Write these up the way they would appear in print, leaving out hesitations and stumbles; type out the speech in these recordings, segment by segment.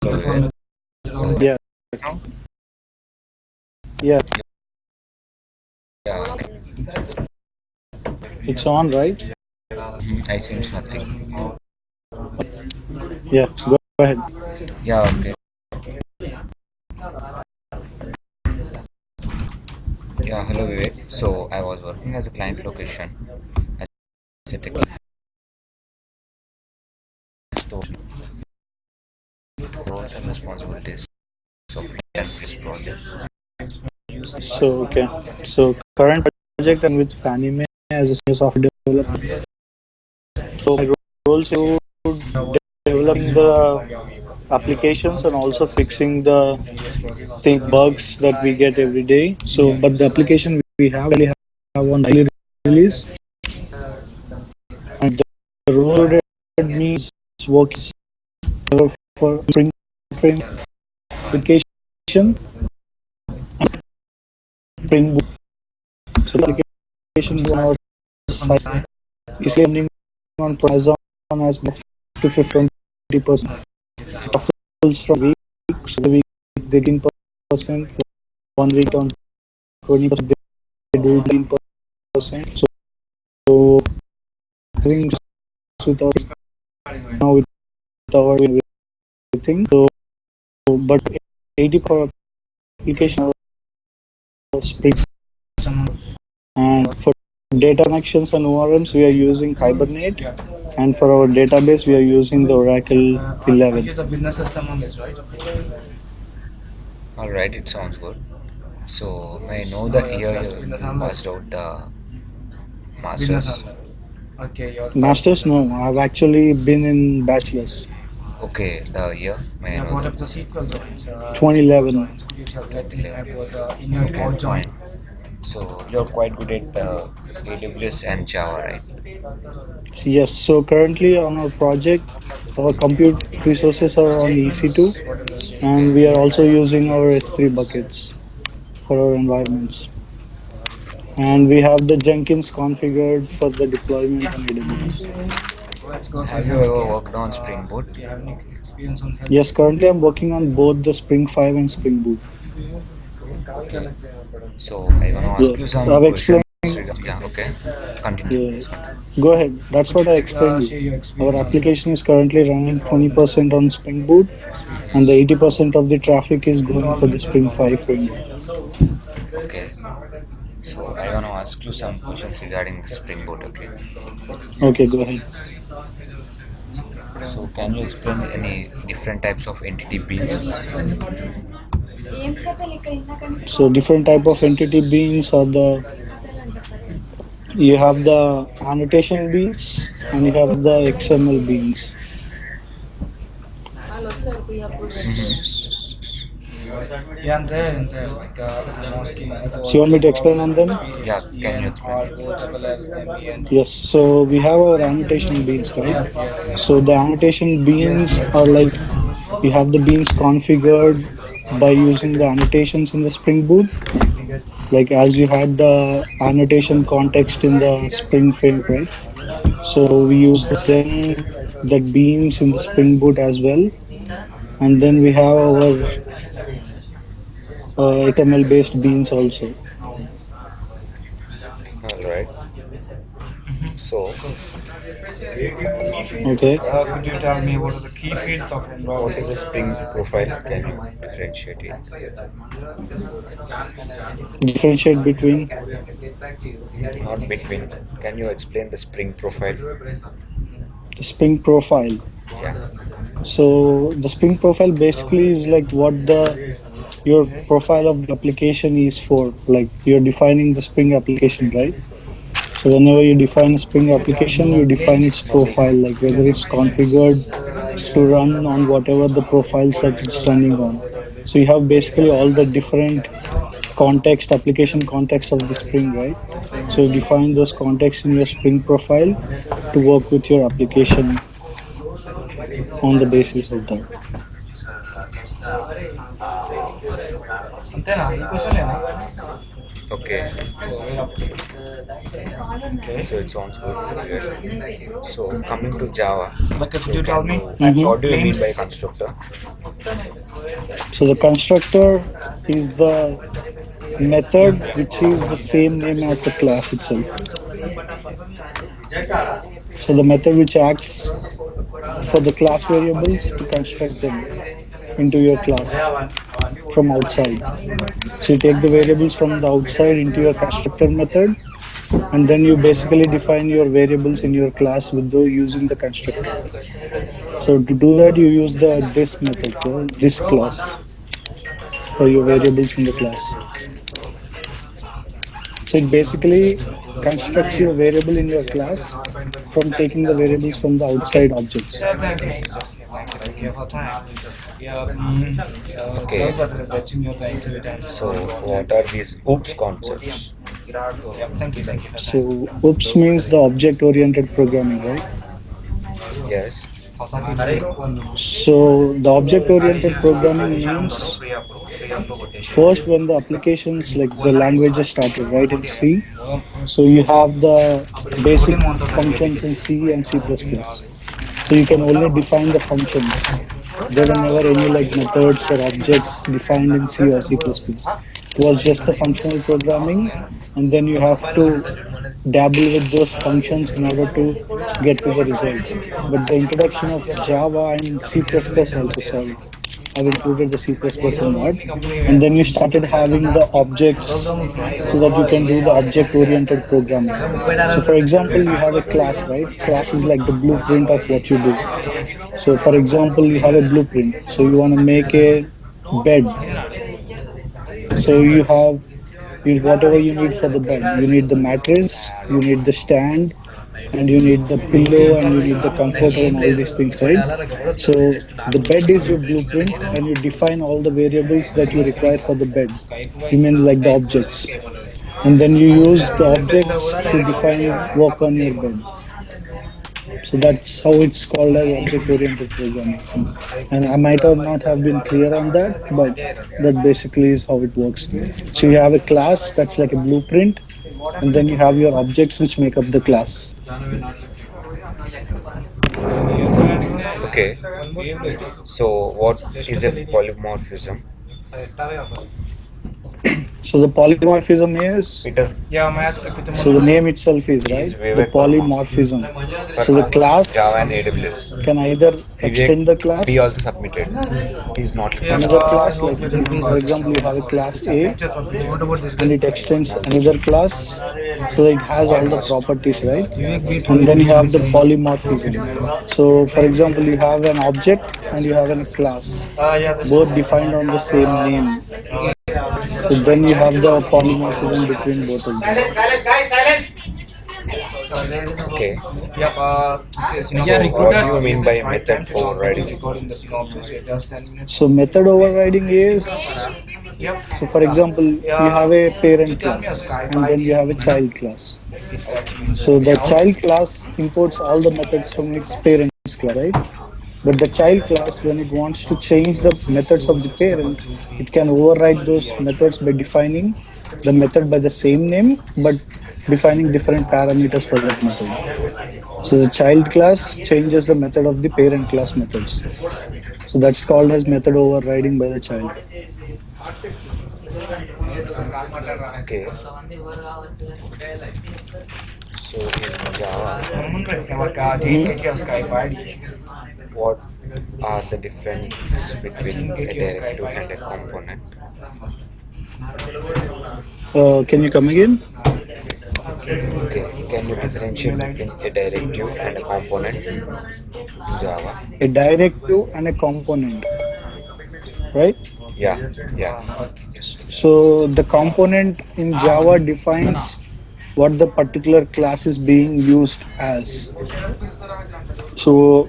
Hello, Yeah, now? yeah, Yeah, it's on, right? I seems nothing. Yeah, go ahead. Yeah, okay. Yeah, hello Vivek. So I was working as a client location as a technical so roles and responsibilities of this project. Okay. So, current project I'm with Fannie Mae as a senior software developer. So, my roles include developing the applications and also fixing the bugs that we get every day. So, but the application we have on daily release, and the role that means works for Spring Frame application, Spring Boot. So, the application on our site is depending on Amazon as much to 50% offers from week. So the week they 18%, 1 week on 20%, they do 18%. So having with our now with our everything. So but 80 per application are Spring, and for data connections and ORMs we are using Hibernate, and for our database we are using the Oracle 11. All right, it sounds good. So may I know the year you passed out the masters? Masters, no, I've actually been in bachelor's. Okay, the year. May I know that? 2011. 2011. Okay, fine. So you're quite good at AWS and Java, right? Yes, so currently on our project, our compute resources are on EC2, and we are Okay. also using our S3 buckets for our environments. And we have the Jenkins configured for the deployment on AWS. Have you ever worked on Spring Boot? Yes, currently I'm working on both the Spring 5 and Spring Boot. Okay. So I wanna Yeah, ask you some I've questions. explained. Yeah. Okay. Continue, Yeah, please. go ahead. That's what I explained you. Our application is currently running 20% on Spring Boot, and the 80% of the traffic is going for the Spring 5 framework. Okay. So I wanna ask you some questions regarding the Spring Boot. Okay. Okay, go ahead. So can you explain any different types of entity beans? So different type of entity beans are the you have the annotation beans and you have the XML beans. So you want me to explain on them? Yeah. Can you explain? Yes. So we have our annotation beans, right? So the annotation beans are like you have the beans configured by using the annotations in the Spring Boot, like as you had the annotation context in the Spring Frame, right? So we use them that beans in the Spring Boot as well, and then we have our XML based beans also. All right. So Okay, what is a Spring profile? Can you differentiate it? differentiate between Not between. Can you explain the Spring profile? the Spring profile. Yeah. So the Spring profile basically is like what the your profile of the application is for. Like you're defining the Spring application, right? So whenever you define a Spring application, you define its profile, like whether it's configured to run on whatever the profiles that it's running on. So you have basically all the different context, application context of the Spring, right? So you define those contexts in your Spring profile to work with your application on the basis of that. Okay. So it sounds good. Yeah. So coming to Java, so can you, Mm-hmm. what do you mean by constructor? So the constructor is the method which is the same name as the class itself. So the method which acts for the class variables to construct them into your class from outside. So you take the variables from the outside into your constructor method, and then you basically define your variables in your class with the using the constructor. So to do that, you use the this method, this clause for your variables in the class. So it basically constructs your variable in your class from taking the variables from the outside objects. Okay. So what are these oops concepts? So OOPS means the object-oriented programming, right? Yes. So the object-oriented programming means first when the applications like the languages started, right, in C. So you have the basic functions in C and C++. So you can only define the functions. There were never any like methods or objects defined in C or C++. It was just the functional programming, and then you have to dabble with those functions in order to get to the result. But the introduction of Java and C++ also, sorry, I've included the C++ in that. And then you started having the objects so that you can do the object-oriented programming. So for example, you have a class, right? Class is like the blueprint of what you do. So for example, you have a blueprint. So you want to make a bed. So you have whatever you need for the bed. You need the mattress, you need the stand, and you need the pillow, and you need the comforter and all these things, right? So the bed is your blueprint, and you define all the variables that you require for the bed. You mean like the objects. And then you use the objects to define work on your bed. So that's how it's called as object-oriented programming. And I might or not have been clear on that, but that basically is how it works. So you have a class that's like a blueprint, and then you have your objects which make up the class. Okay. So what is a polymorphism? So the polymorphism is, Peter, so the name itself is, right, he's the Vivek Verma polymorphism. So the for class Java and AWS. can either Vivek, extend the he class, also submitted. He's not another replying. class, like for example, you have a class A and it extends another class, so it has all the properties, right? And then you have the polymorphism. So for example, you have an object and you have a class, both defined on the same name. So then you have the polymorphism between both of them. Okay. So what do you mean by method overriding? So method overriding is, so for example, you have a parent class and then you have a child class. So the child class imports all the methods from its parent's class, right? But the child class, when it wants to change the methods of the parent, it can override those methods by defining the method by the same name, but defining different parameters for that method. So the child class changes the method of the parent class methods. So that's called as method overriding by the child. Okay. So in Java, Mhm. what are the difference between a directive and a component? Can you come again? Okay. Can you differentiate between a directive and a component in Java? A directive and a component, right? Yeah. Yeah. So the component in Java defines what the particular class is being used as. So,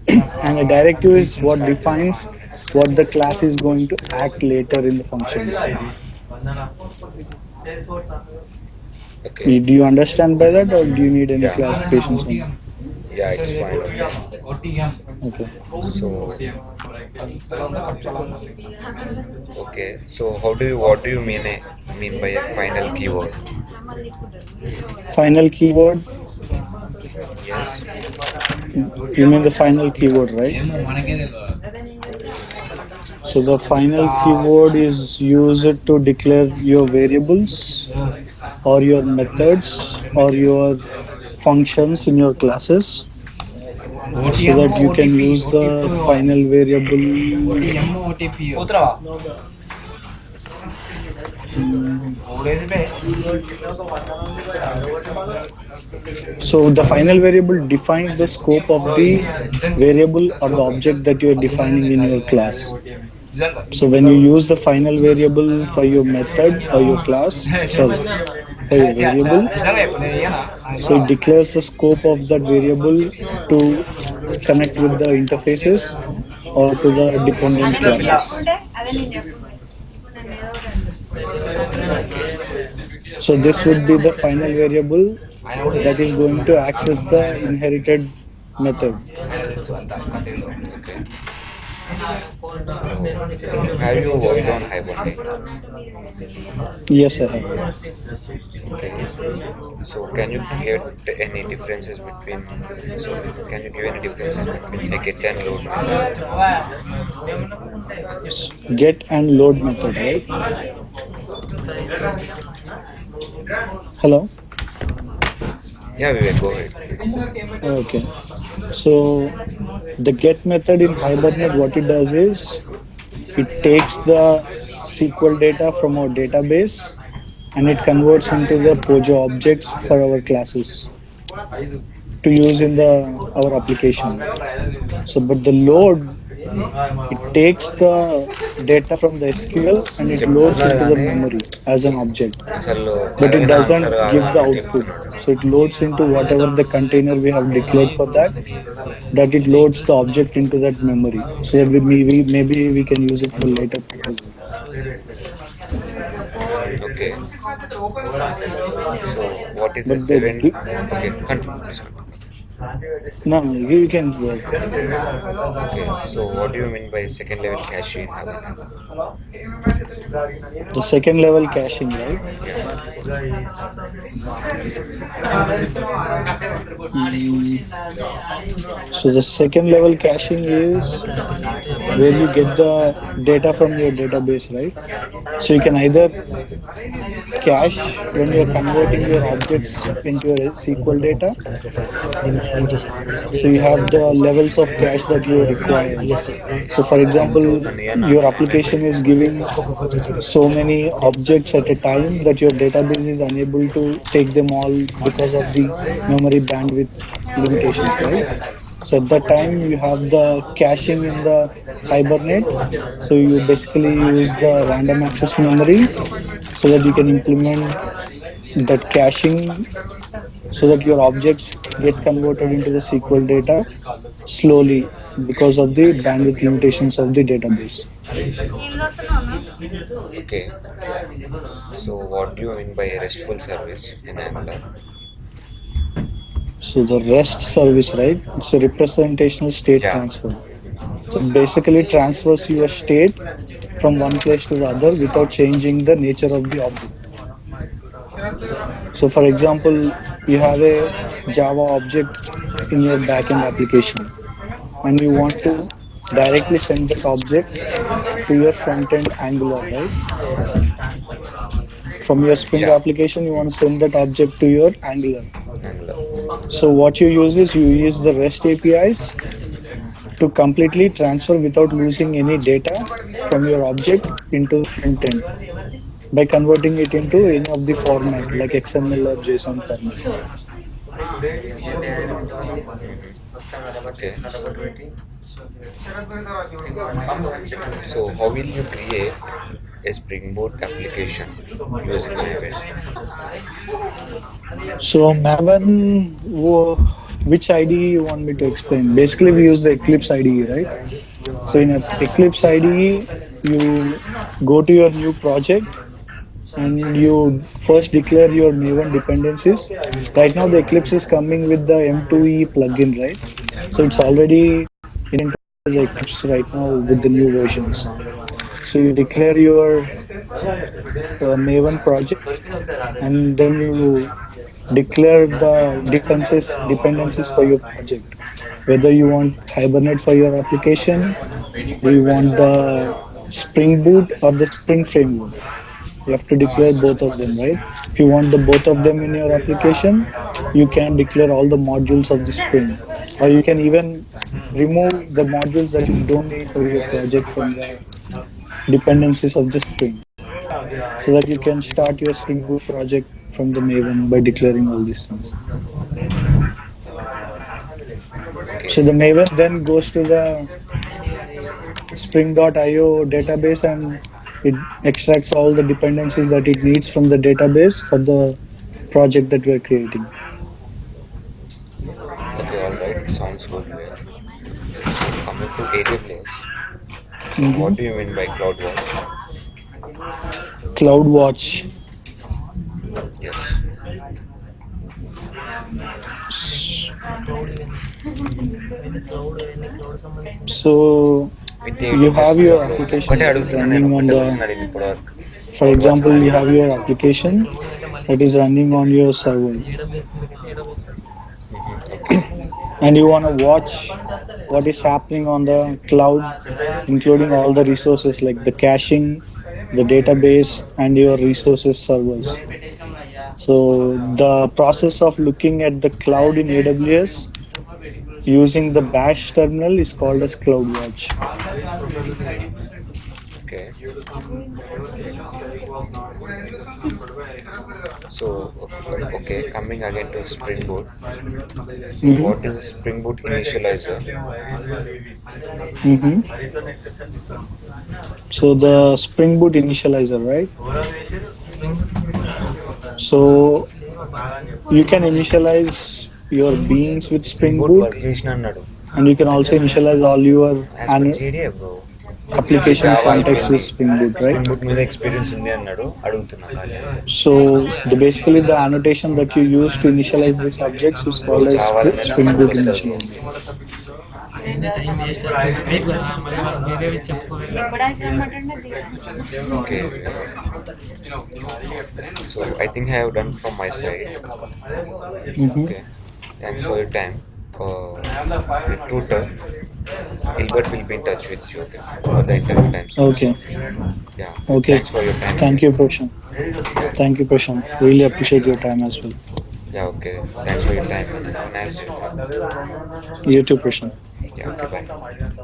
and a directive is what defines what the class is going to act later in the functions. Okay. Do you understand by that, or do you need any Yeah. clarifications on that? Yeah, it's fine. Okay. So okay. So how do you what do you mean by a final keyword? Final keyword, Yes. you mean the final keyword, right? So the final keyword is used to declare your variables or your methods or your functions in your classes so OTM that you can OTP use the final variable. OTM OTP So the final variable defines the scope of the variable or the object that you are defining in your class. So when you use the final variable for your method or your class, sorry, for your variable, so it declares the scope of that variable to connect with the interfaces or to the dependent classes. So this would be the final variable that is going to access the inherited method. Okay. So, have you worked on Hibernate? Yes, I have. Okay. So, can you get any differences between? So, can you give any differences between a get and load method? Get and load method, right? Hello. Yeah, Vivek, go ahead. Okay. So the get method in Hibernate, what it does is it takes the SQL data from our database and it converts into the POJO objects for our classes to use in the our application. So, but the load, it takes the data from the SQL and it చెప్పు loads అన్నాడు into the కానీ memory as an object, అసలు but it అడిగిన answer doesn't కాదు give the అన్నట్టు output. చెప్తున్నాడు. So it loads into whatever the container we have declared for that, that it loads the object into that memory so that maybe we can use it for later purposes. Okay. So, what is a But the seven? Okay, continue. Please continue. no, no, you can go ahead. Okay. So, what do you mean by second level cache in Hibernate? The second level caching, right? Mm, so the second level caching is where you get the data from your database, right? So you can either cache when you're converting your objects into your SQL data. So you have the levels of cache that you require. So for example, your application is giving so many objects at a time that your database is unable to take them all because of the memory bandwidth limitations, right? So at that time you have the caching in the Hibernate. So you basically use the random access memory so that you can implement that caching so that your objects get converted into the SQL data slowly because of the bandwidth limitations of the database. Okay. So, what do you mean by RESTful service in Angular? So the REST service, right? It's a representational state Yeah. transfer. So it basically transfers your state from one place to the other without changing the nature of the object. So for example, you have a Java object in your backend application and you want to directly send that object to your front end Angular, right? From your Spring Yeah. application, you want to send that object to your Angular. Angular. So what you use is you use the REST APIs to completely transfer without losing any data from your object into the front end by converting it into any of the format like XML or JSON format. Okay. So, how will you create a Springboard application using Maven? So Maven, which IDE you want me to explain? Basically, we use the Eclipse IDE, right? So in a Eclipse IDE, you go to your new project and you first declare your Maven dependencies. Right now, the Eclipse is coming with the M2E plugin, right? So it's already into the Eclipse right now with the new versions. So you declare your Maven project, and then you declare the dependencies for your project. Whether you want Hibernate for your application, or you want the Spring Boot or the Spring Framework. You have to declare both of them, right? If you want the both of them in your application, you can declare all the modules of the Spring, or you can even remove the modules that you don't need for your project from the dependencies of the Spring, so that you can start your Spring Boot project from the Maven by declaring all these things. So Okay. the Maven then goes to the Spring.io database and it extracts all the dependencies that it needs from the database for the project that we are creating. Okay, all right. Sounds good. Yeah. So coming to AWS, so Hmm. what do you mean by CloudWatch? CloudWatch. Yes. So With you AWS have no your bro. application ఒక్కటే right అడుగుతున్నా నేను running on ఒక్కటే the, question అడిగింది ఇప్పటివరకు. for cloud watch example, you have your application that is running on your server okay. and you want to watch what is happening on the cloud, including all the resources like the caching, the database, and your resources servers. So the process of looking at the cloud in AWS using the bash terminal is called as CloudWatch. Okay. So okay, coming again to Spring Boot. So Hmm. what is a Spring Boot initializer? Hmm. So the Spring Boot initializer, right? So you can initialize your beans with Spring Spring Boot Boot, work చేసిన అన్నాడు. and you can also initialize all your as per JDA bro. application Java context with అయిపోయింది. Spring Boot, right? Spring boot మీద experience ఉంది అన్నాడు, అడుగుతున్నా ఖాళీ అంతే. So the basically the annotation that you use to initialize these objects is bro called as జావాలోనే నాకు Spring అన్నీ Boot వస్తుంది bro. initializer. Okay. So I think I have done from my side. Hmm. Okay. Thanks for your time. Recruiter Gilbert will be in touch with you. Okay. For the interview time slots. Okay. Yeah. Okay. Thanks for your time Thank you, again. Prashant. Yeah. Thank you, Prashant. Really appreciate your time as well. Yeah. Okay. Thanks for your time. Have a nice day. You too, Prashant. Yeah. Okay. Bye.